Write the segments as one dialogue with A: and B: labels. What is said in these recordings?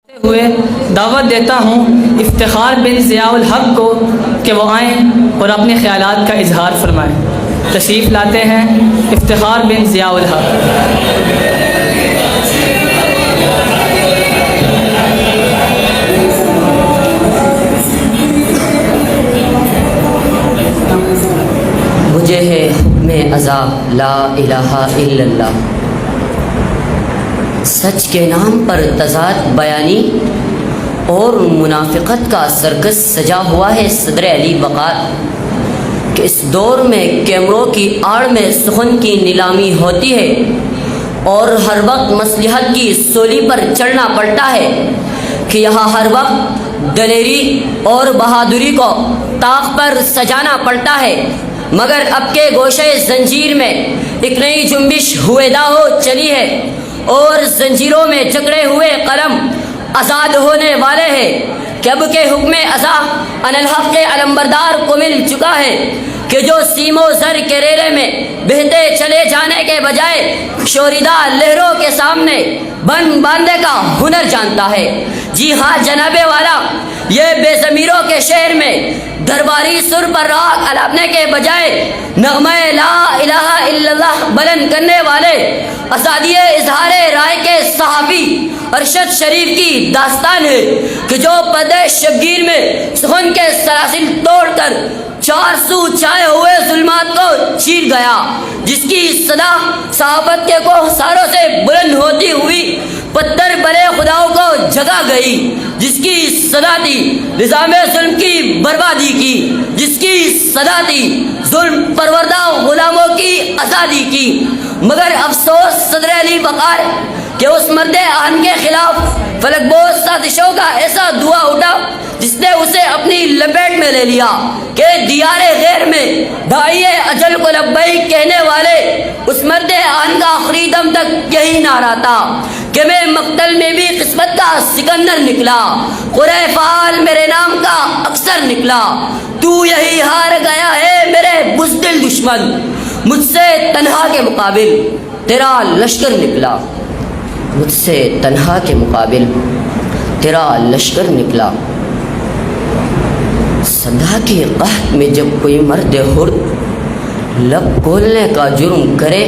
A: ہوئے دعوت دیتا ہوں افتخار بن ضیاء الحق کو کہ وہ آئیں اور اپنے خیالات کا اظہار فرمائیں۔ تشریف لاتے ہیں افتخار بن ضیاء الحق۔
B: مجھے ہے حکم ازا لا الہ الا اللہ، سچ کے نام پر تضاد بیانی اور منافقت کا سرکس سجا ہوا ہے صدر علی وقار کہ اس دور میں کیمروں کی آڑ میں سخن کی نیلامی ہوتی ہے اور ہر وقت مصلحت کی سولی پر چڑھنا پڑتا ہے کہ یہاں ہر وقت دلیری اور بہادری کو طاق پر سجانا پڑتا ہے، مگر اب کے گوشے زنجیر میں ایک نئی جنبش ہویدا ہو چلی ہے اور زنجیروں میں جکڑے ہوئے قلم آزاد ہونے والے ہیں کہ اب کے حکم ازا انالحق کے علمبردار کو مل چکا ہے کہ جو سیم و زر کے ریلے میں بہتے چلے جانے کے بجائے شوریدہ لہروں کے سامنے بن باندھنے کا ہنر جانتا ہے۔ جی ہاں جناب والا، یہ بے ضمیروں کے شہر میں درباری سر پر راگ الاپنے کے بجائے نغمہ لا الہ الا اللہ بلند کرنے والے آزادی اظہار رائے کے صحافی ارشد شریف کی داستان ہے کہ جو پردے شبگیر میں سخن کے سلاسل توڑ کر 400 چھائے ہوئے ظلمات کو چیر گیا، جس کی صدا صحافت کے کوہساروں سے بلند ہوتی ہوئی پتھر بلے خداؤں کو جگا گئی، جس کی صدا تھی نظام ظلم کی بربادی کی، جس کی صدا تھی ظلم پروردہ غلاموں کی آزادی کی۔ مگر افسوس صدر علی وقار کہ اس مرد آہن کے خلاف فلک بوز سازشوں کا ایسا دھواں اٹھا جس نے اسے اپنی لپیٹ میں لے لیا کہ دیار غیر میں داعی اجل کو لبیک کہنے والے اس مرد آہن کا آخری دم تک یہی نعرہ تھا کہ میں مقتل میں بھی قسمت کا سکندر نکلا، قرہ فعال میرے نام کا اکثر نکلا، تو یہی ہار گیا ہے میرے بزدل دشمن، مجھ سے تنہا کے مقابل تیرا لشکر نکلا، مجھ سے تنہا کے مقابل تیرا لشکر نکلا۔ صدا کے قحط میں جب کوئی مرد حر لب کھولنے کا جرم کرے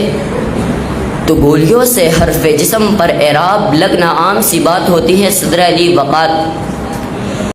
B: تو گولیوں سے حرف جسم پر اعراب لگنا عام سی بات ہوتی ہے۔ صدر علی وقار